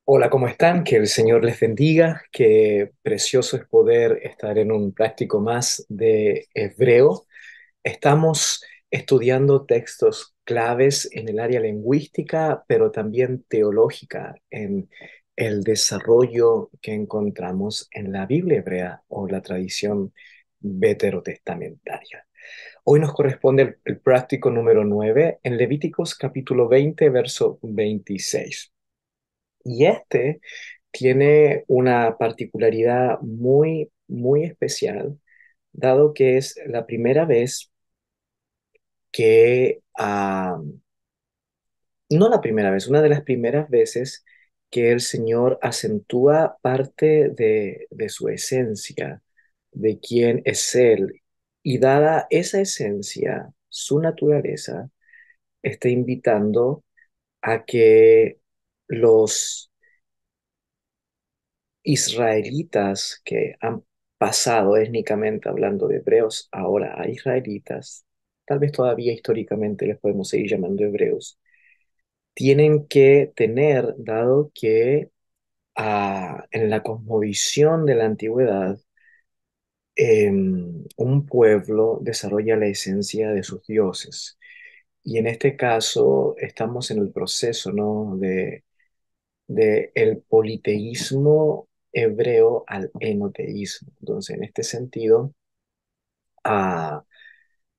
Hola, ¿cómo están? Que el Señor les bendiga. Qué precioso es poder estar en un práctico más de hebreo. Estamos estudiando textos claves en el área lingüística, pero también teológica, en el desarrollo que encontramos en la Biblia hebrea o la tradición veterotestamentaria. Hoy nos corresponde el práctico número 9 en Levíticos capítulo 20, verso 26. Y este tiene una particularidad muy, muy especial, dado que es la primera vez que, no la primera vez, una de las primeras veces que el Señor acentúa parte de su esencia, de quién es Él. Y dada esa esencia, su naturaleza, está invitando a que los israelitas que han pasado étnicamente hablando de hebreos ahora a israelitas, tal vez todavía históricamente les podemos seguir llamando hebreos, tienen que tener, dado que en la cosmovisión de la antigüedad, un pueblo desarrolla la esencia de sus dioses. Y en este caso estamos en el proceso, ¿no? De el politeísmo hebreo al enoteísmo. Entonces, en este sentido, a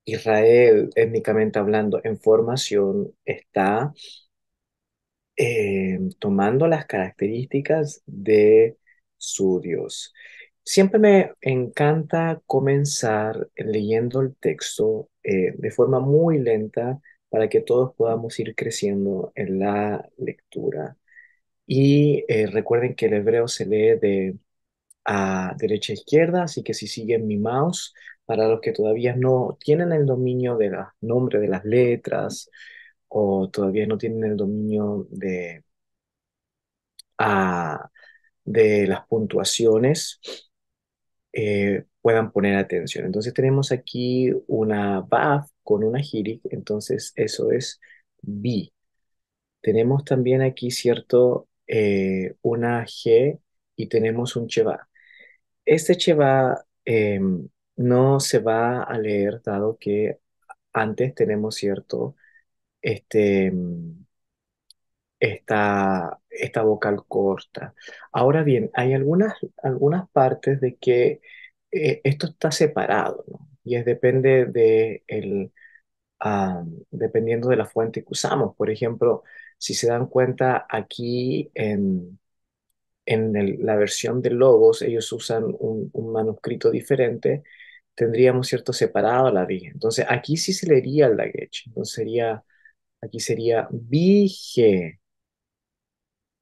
Israel, étnicamente hablando, en formación, está tomando las características de su Dios. Siempre me encanta comenzar leyendo el texto de forma muy lenta para que todos podamos ir creciendo en la lectura. Y recuerden que el hebreo se lee de a derecha a izquierda, así que si siguen mi mouse, para los que todavía no tienen el dominio de los nombres de las letras o todavía no tienen el dominio ah, de las puntuaciones, puedan poner atención. Entonces tenemos aquí una BAF con una hirik, entonces eso es B. Tenemos también aquí, ¿cierto? Una G y tenemos un Cheva. Este Cheva no se va a leer, dado que antes tenemos, ¿cierto? Este, esta vocal corta. Ahora bien, hay algunas partes de que esto está separado, ¿no? Y es depende dependiendo de la fuente que usamos. Por ejemplo, si se dan cuenta aquí la versión de Logos, ellos usan un manuscrito diferente, tendríamos cierto separado la V. Entonces aquí sí se leería el Dagesh. Entonces aquí sería Vige,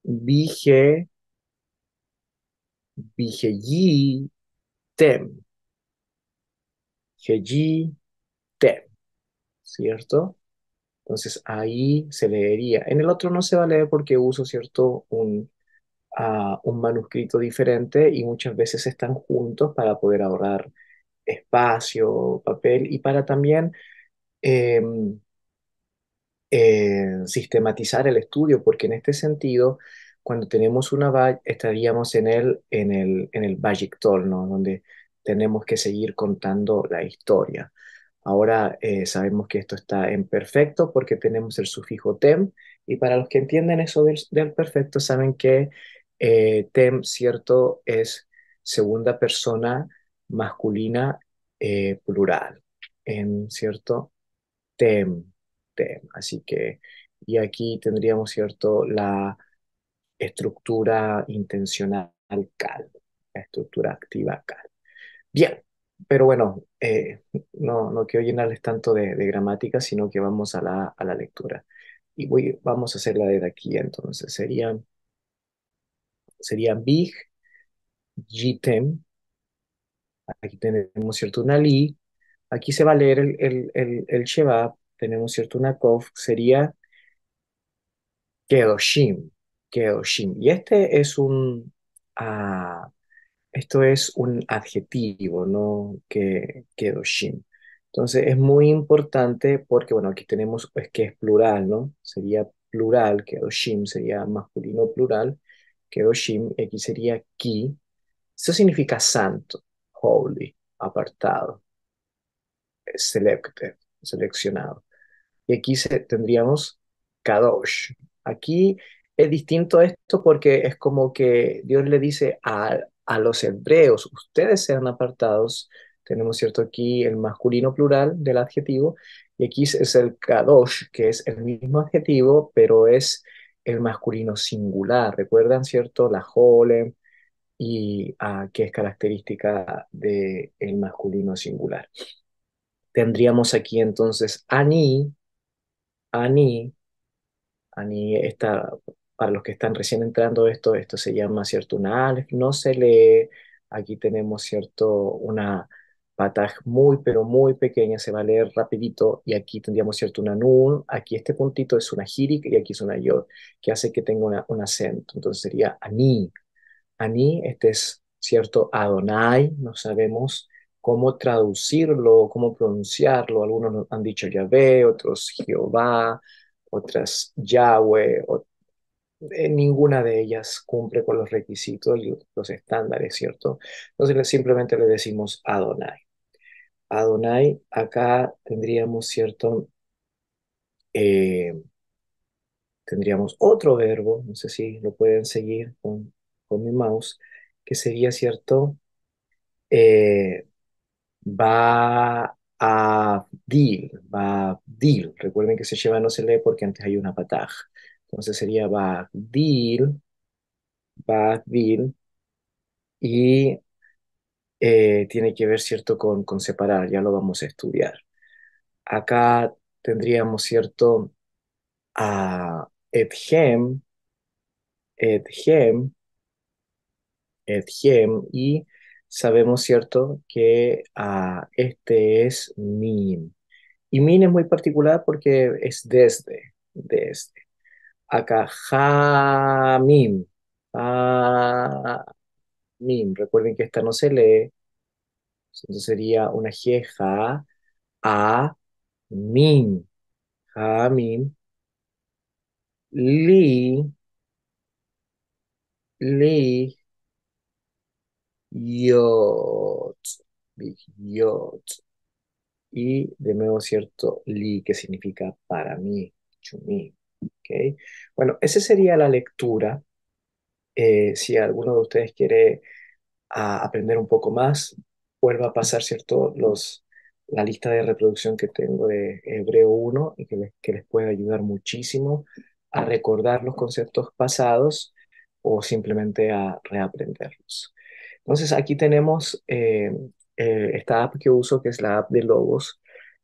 Vige, Vigeyi, Tem, Geyi, Tem, ¿cierto? Entonces ahí se leería. En el otro no se va a leer porque uso, ¿cierto? Un manuscrito diferente y muchas veces están juntos para poder ahorrar espacio, papel y para también eh, sistematizar el estudio, porque en este sentido, cuando tenemos una valla, estaríamos en el Bajiktor, ¿no? Donde tenemos que seguir contando la historia. Ahora sabemos que esto está en perfecto porque tenemos el sufijo tem, y para los que entienden eso del perfecto, saben que tem, cierto, es segunda persona masculina plural, en cierto tem, tem. Así que, y aquí tendríamos, cierto, la estructura intencional cal, la estructura activa cal. Bien, pero bueno, no quiero llenarles tanto de gramática, sino que vamos a la lectura. Y vamos a hacerla desde aquí, entonces. Sería big, jitem. Aquí tenemos, cierto, una li. Aquí se va a leer el shebab. Tenemos, cierto, una kof. Sería kedoshim. Kedoshim. Y esto es un adjetivo, ¿no? Kedoshim. Entonces es muy importante porque, bueno, aquí que es plural, ¿no? Sería plural, Kedoshim sería masculino plural. Kedoshim, y aquí sería Ki. Eso significa santo, holy, apartado, selected, seleccionado. Y aquí tendríamos Kadosh. Aquí es distinto esto porque es como que Dios le dice a los hebreos, ustedes sean apartados. Tenemos, ¿cierto? Aquí el masculino plural del adjetivo y aquí es el Kadosh, que es el mismo adjetivo, pero es el masculino singular. ¿Recuerdan, cierto? La Jole y que es característica del masculino singular. Tendríamos aquí entonces Ani, Ani está, para los que están recién entrando esto se llama, ¿cierto? Una Aleph, no se lee, aquí tenemos, ¿cierto? Una pataj muy, pero muy pequeña, se va a leer rapidito, y aquí tendríamos, ¿cierto? Una Nun, aquí este puntito es una Hirik, y aquí es una Yod, que hace que tenga un acento, entonces sería Ani, Ani, este es, ¿cierto? Adonai, no sabemos cómo traducirlo, cómo pronunciarlo. Algunos nos han dicho Yahvé, otros Jehová, otras Yahweh. Ninguna de ellas cumple con los requisitos y los estándares, ¿cierto? Entonces simplemente le decimos Adonai. Adonai, acá tendríamos, ¿cierto? Eh, Tendríamos otro verbo, no sé si lo pueden seguir con mi mouse, que sería, ¿cierto? eh, va a Dil. Recuerden que se lleva no se lee porque antes hay una pataj. Entonces sería va Dil y tiene que ver, ¿cierto? Con separar, ya lo vamos a estudiar. Acá tendríamos, ¿cierto? A Edhem, y sabemos, ¿cierto? Que este es Min. Y min es muy particular porque es desde. Acá, jamim, jamim. Recuerden que esta no se lee, entonces sería una jeja, a, min, jamim, li, li, yot, yot. Y de nuevo, cierto, li, que significa para mí, to me. ¿Ok? Bueno, esa sería la lectura. Si alguno de ustedes quiere aprender un poco más, vuelva a pasar, ¿cierto? La lista de reproducción que tengo de Hebreo 1 y que les puede ayudar muchísimo a recordar los conceptos pasados o simplemente a reaprenderlos. Entonces, aquí tenemos esta app que uso, que es la app de Logos.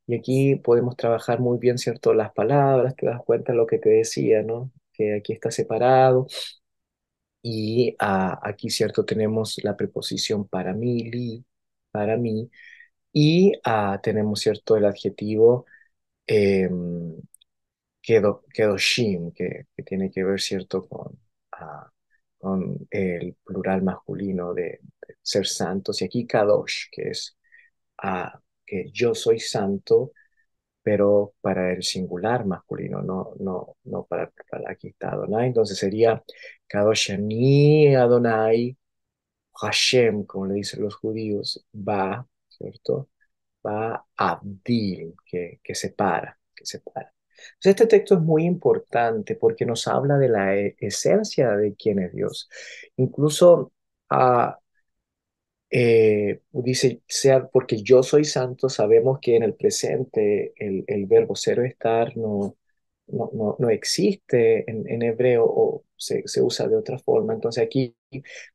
Y aquí podemos trabajar muy bien, ¿cierto? Las palabras, te das cuenta de lo que te decía, ¿no? Que aquí está separado y aquí, ¿cierto? Tenemos la preposición para mí, li, para mí, y tenemos, ¿cierto? El adjetivo kedoshim, que tiene que ver, ¿cierto? Con el plural masculino de ser santos, y aquí kadosh, que es que yo soy santo, pero para el singular masculino, no para aquí está Adonai, entonces sería Kadosh Ani Adonai Hashem, como le dicen los judíos, va, ¿cierto? Va Abdil, que separa, que separa. Entonces, este texto es muy importante porque nos habla de la esencia de quién es Dios. Incluso dice, sea porque yo soy santo, sabemos que en el presente el verbo ser o estar no existe en hebreo o se usa de otra forma. Entonces aquí,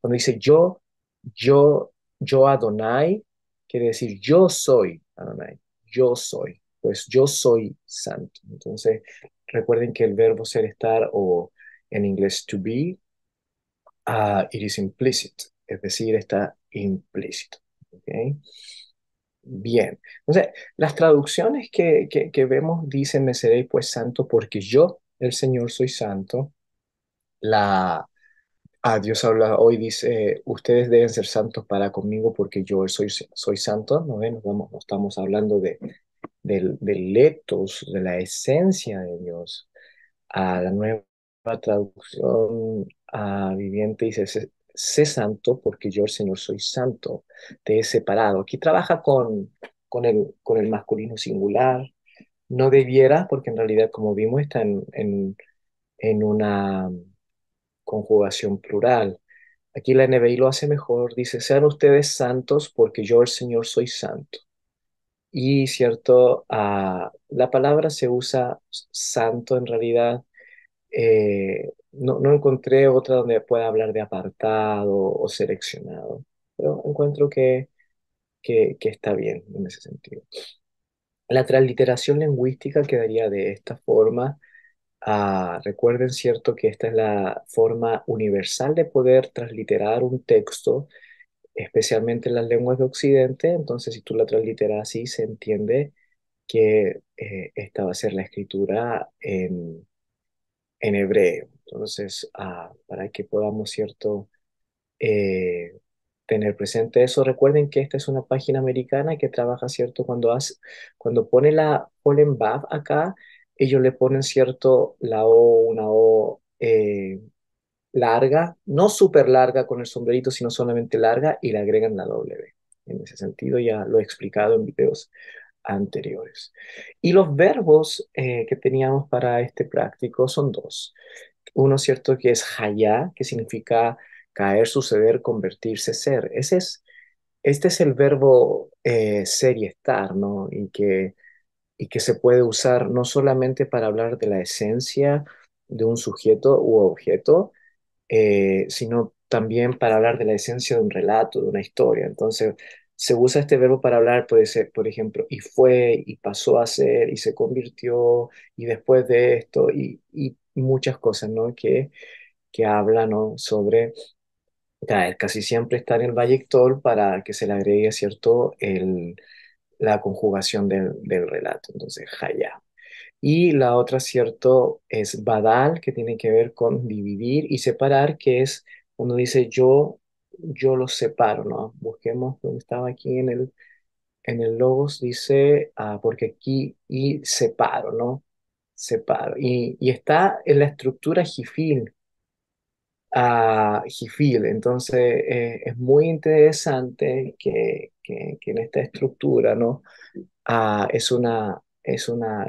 cuando dice yo, yo Adonai, quiere decir yo soy Adonai, yo soy, pues yo soy santo. Entonces, recuerden que el verbo ser, estar o en inglés to be, it is implicit, es decir, está implícito. ¿Ok? Bien, entonces las traducciones que vemos dicen, me seréis pues santo porque yo, el Señor, soy santo. La, Dios habla hoy, dice, ustedes deben ser santos para conmigo porque yo soy santo. ¿No ven? No estamos hablando del ethos, de la esencia de Dios. A la nueva traducción viviente dice, sé santo porque yo, el Señor, soy santo, te he separado. Aquí trabaja con el masculino singular. No debiera, porque en realidad, como vimos, está en una conjugación plural. Aquí la NBI lo hace mejor, dice, sean ustedes santos porque yo, el Señor, soy santo. Y cierto, la palabra se usa santo en realidad. No encontré otra donde pueda hablar de apartado o seleccionado, pero encuentro que está bien en ese sentido. La transliteración lingüística quedaría de esta forma. Recuerden, cierto, que esta es la forma universal de poder transliterar un texto, especialmente en las lenguas de Occidente. Entonces, si tú la transliteras así, se entiende que esta va a ser la escritura en hebreo. Entonces, para que podamos, cierto, eh, tener presente eso, recuerden que esta es una página americana que trabaja, cierto, cuando pone la ponen Vav acá, ellos le ponen, cierto, la O, una O larga, no súper larga con el sombrerito, sino solamente larga, y le agregan la W. En ese sentido, ya lo he explicado en videos anteriores. Y los verbos que teníamos para este práctico son dos. Uno, cierto, que es hayá, que significa caer, suceder, convertirse, ser. Este es el verbo ser y estar, ¿no? Y que se puede usar no solamente para hablar de la esencia de un sujeto u objeto, sino también para hablar de la esencia de un relato, de una historia. Entonces, se usa este verbo para hablar, puede ser, por ejemplo, y fue, y pasó a ser, y se convirtió, y después de esto, y muchas cosas, ¿no? Que hablan, ¿no? Sobre caer. Casi siempre está en el Vallectol para que se le agregue, ¿cierto? La conjugación del relato. Entonces, hayá. Y la otra, cierto, es badal, que tiene que ver con dividir y separar, que es cuando dice yo los separo, ¿no? Busquemos donde estaba aquí en el logos, dice, porque aquí y separo, ¿no? Separo. Y está en la estructura jifil, jifil. Entonces, es muy interesante que en esta estructura, ¿no? Es una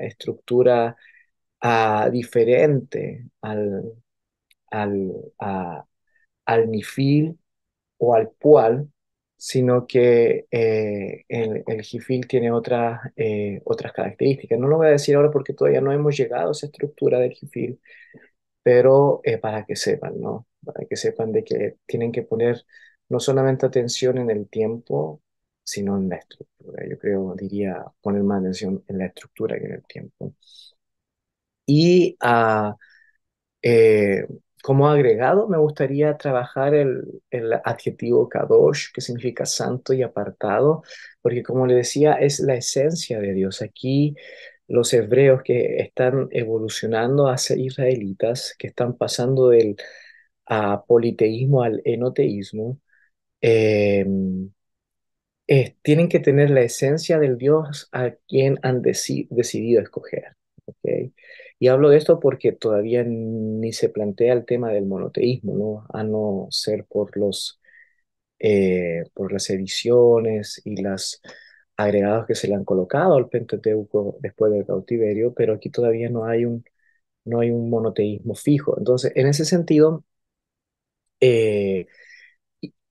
estructura diferente al, a- al nifil o al pual, sino que el jifil tiene otras características. No lo voy a decir ahora porque todavía no hemos llegado a esa estructura del jifil, pero para que sepan, ¿no? Para que sepan de que tienen que poner no solamente atención en el tiempo, sino en la estructura. Yo creo, diría, poner más atención en la estructura que en el tiempo. Y eh, como agregado, me gustaría trabajar el adjetivo kadosh, que significa santo y apartado, porque como le decía, es la esencia de Dios. Aquí los hebreos que están evolucionando a ser israelitas, que están pasando del politeísmo al enoteísmo, eh, tienen que tener la esencia del Dios a quien han decidido escoger. ¿Ok? Y hablo de esto porque todavía ni se plantea el tema del monoteísmo, ¿no? A no ser por las ediciones y las agregados que se le han colocado al Pentateuco después del cautiverio, pero aquí todavía no hay un monoteísmo fijo. Entonces, en ese sentido, eh,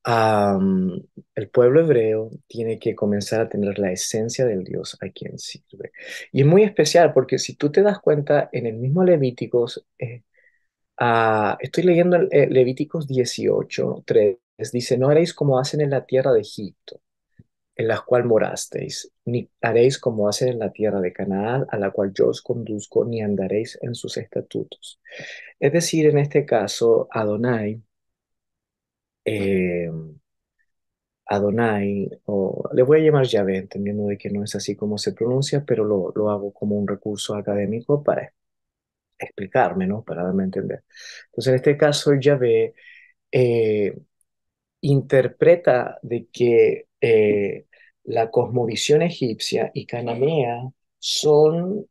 am, el pueblo hebreo tiene que comenzar a tener la esencia del Dios a quien sirve. Y es muy especial porque si tú te das cuenta, en el mismo Levíticos, estoy leyendo Levíticos 18:3, dice, no haréis como hacen en la tierra de Egipto, en la cual morasteis, ni haréis como hacen en la tierra de Canaán, a la cual yo os conduzco, ni andaréis en sus estatutos. Es decir, en este caso, eh, Adonai, o le voy a llamar Yahvé, entendiendo de que no es así como se pronuncia, pero lo hago como un recurso académico para explicarme, ¿no? Para darme a entender. Entonces, en este caso, Yahvé eh, interpreta de que la cosmovisión egipcia y cananea son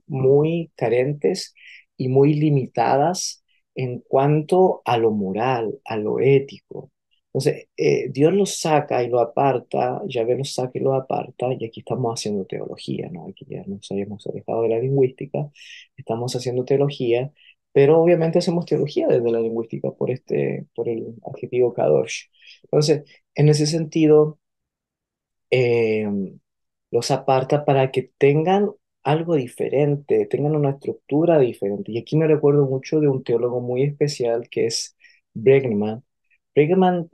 muy carentes y muy limitadas en cuanto a lo moral, a lo ético. Entonces, Dios lo saca y lo aparta, Yahvé lo saca y lo aparta, y aquí estamos haciendo teología, ¿no? Aquí ya nos habíamos alejado de la lingüística, estamos haciendo teología, pero obviamente hacemos teología desde la lingüística por el adjetivo kadosh. Entonces, en ese sentido, eh, los aparta para que tengan algo diferente, tengan una estructura diferente. Y aquí me recuerdo mucho de un teólogo muy especial que es Bregman. Bregman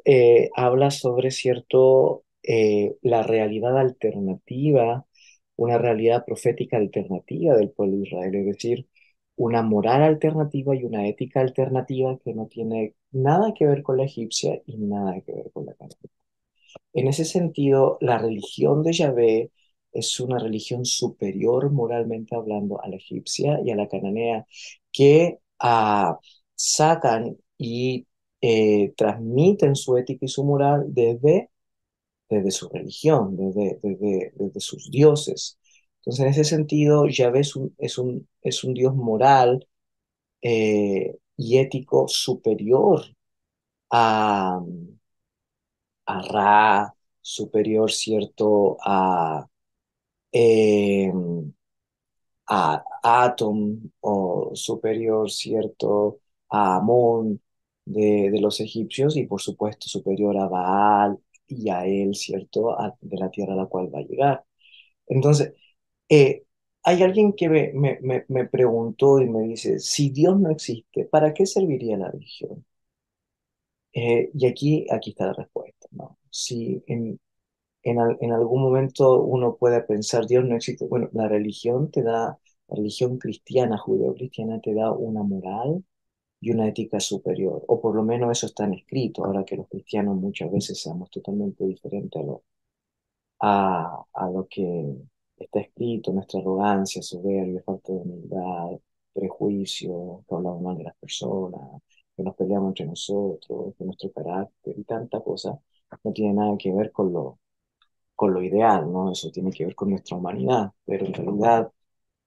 habla sobre la realidad alternativa, una realidad profética alternativa del pueblo de Israel, es decir, una moral alternativa y una ética alternativa que no tiene nada que ver con la egipcia y nada que ver con la canaanita. En ese sentido, la religión de Yahvé es una religión superior moralmente hablando a la egipcia y a la cananea, que sacan y transmiten su ética y su moral desde su religión, desde sus dioses. Entonces, en ese sentido, Yahvé es un Dios moral y ético superior a, a Ra, superior, ¿cierto? Eh, a Atom o superior, ¿cierto? A Amón de los egipcios y por supuesto superior a Baal y a él, ¿cierto? De la tierra a la cual va a llegar. Entonces, eh, hay alguien que me preguntó y me dice, si Dios no existe, ¿para qué serviría la religión? Y aquí está la respuesta, ¿no? Si en algún momento uno puede pensar, Dios no existe. Bueno, la religión cristiana, judeo-cristiana, te da una moral y una ética superior, o por lo menos eso está en escrito, ahora que los cristianos muchas veces seamos totalmente diferentes a lo que está escrito, nuestra arrogancia, soberbia, falta de humildad, prejuicio, que hablamos mal de las personas, que nos peleamos entre nosotros, que nuestro carácter y tanta cosa, no tiene nada que ver con lo ideal, ¿no? Eso tiene que ver con nuestra humanidad, pero en realidad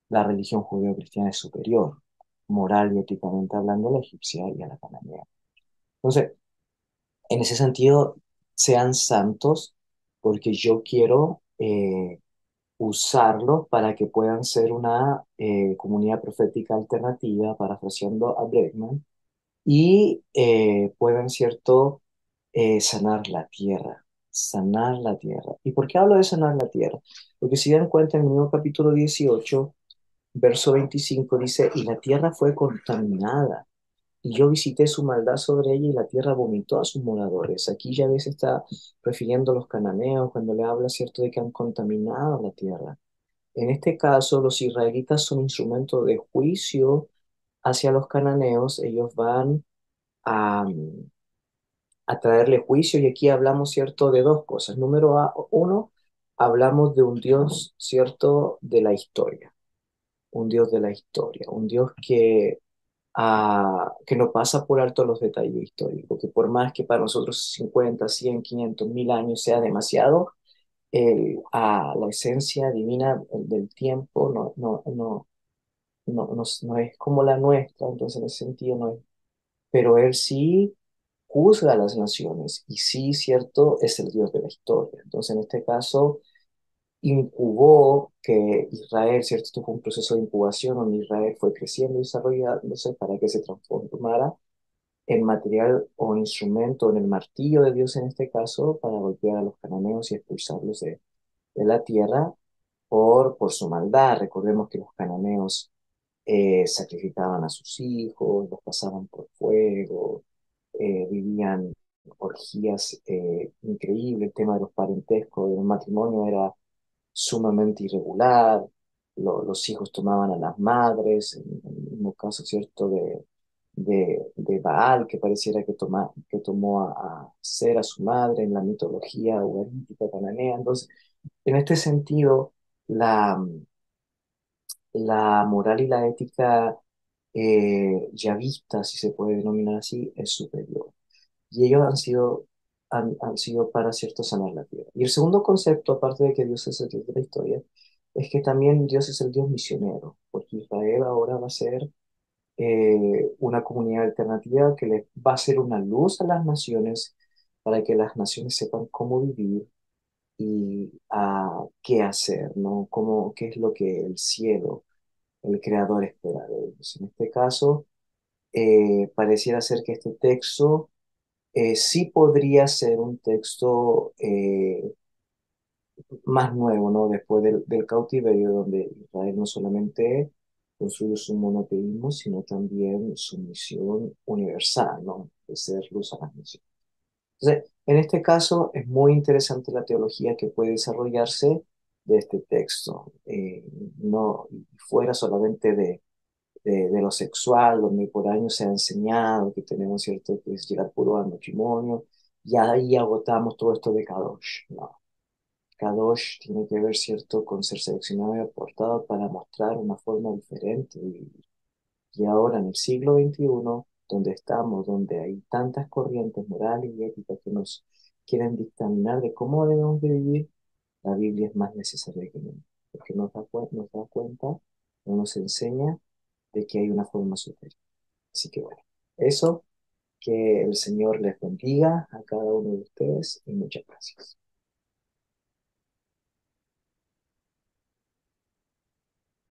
la religión judeo-cristiana es superior, moral y éticamente hablando, a la egipcia y a la cananea. Entonces, en ese sentido, sean santos porque yo quiero usarlos para que puedan ser una comunidad profética alternativa, parafraseando a Bregman, y puedan, ¿cierto?, sanar la tierra, sanar la tierra. ¿Y por qué hablo de sanar la tierra? Porque si dan cuenta, en el mismo capítulo 18 verso 25 dice, y la tierra fue contaminada, y yo visité su maldad sobre ella, y la tierra vomitó a sus moradores. Aquí ya ves, está refiriendo a los cananeos cuando le habla, ¿cierto?, de que han contaminado la tierra. En este caso, los israelitas son instrumento de juicio hacia los cananeos. Ellos van a, a traerle juicio y aquí hablamos, ¿cierto?, de dos cosas. Uno, hablamos de un Dios, ¿cierto?, de la historia, un Dios de la historia, un Dios que no pasa por alto los detalles históricos, que por más que para nosotros 50, 100, 500, 1000 años sea demasiado, la esencia divina del tiempo no es como la nuestra, entonces en ese sentido no es, pero él sí juzga a las naciones y sí, cierto, es el Dios de la historia. Entonces en este caso incubó que Israel, cierto, esto fue un proceso de incubación donde Israel fue creciendo y desarrollándose para que se transformara en material o instrumento, en el martillo de Dios en este caso, para golpear a los cananeos y expulsarlos de la tierra por su maldad. Recordemos que los cananeos sacrificaban a sus hijos, los pasaban por fuego, vivían orgías increíbles, el tema de los parentescos, del matrimonio era sumamente irregular, los hijos tomaban a las madres, en el mismo caso, ¿cierto?, de Baal, que pareciera que tomó a ser a su madre en la mitología ugarítica cananea. Entonces, en este sentido, la, la moral y la ética yavista, si se puede denominar así, es superior. Y ellos han sido para cierto sanar la tierra. Y el segundo concepto, aparte de que Dios es el Dios de la historia, es que también Dios es el Dios misionero, porque Israel ahora va a ser una comunidad alternativa que les va a ser una luz a las naciones para que las naciones sepan cómo vivir y qué hacer, ¿no? Qué es lo que el cielo, el creador espera de ellos. En este caso, pareciera ser que este texto sí podría ser un texto más nuevo, ¿no? Después del cautiverio, donde Israel no solamente construyó su monoteísmo, sino también su misión universal, ¿no? De ser luz a las naciones. Entonces, en este caso es muy interesante la teología que puede desarrollarse de este texto, no fuera solamente de lo sexual, donde por años se ha enseñado que tenemos cierto que es llegar puro al matrimonio, y ahí agotamos todo esto de Kadosh, ¿no? Kadosh tiene que ver, cierto, con ser seleccionado y aportado para mostrar una forma diferente de vivir. Y ahora en el siglo XXI, donde estamos, donde hay tantas corrientes morales y éticas que nos quieren dictaminar de cómo debemos de vivir, la Biblia es más necesaria que nunca, porque nos da cuenta, nos enseña de que hay una forma superior. Así que bueno, eso, que el Señor les bendiga a cada uno de ustedes y muchas gracias.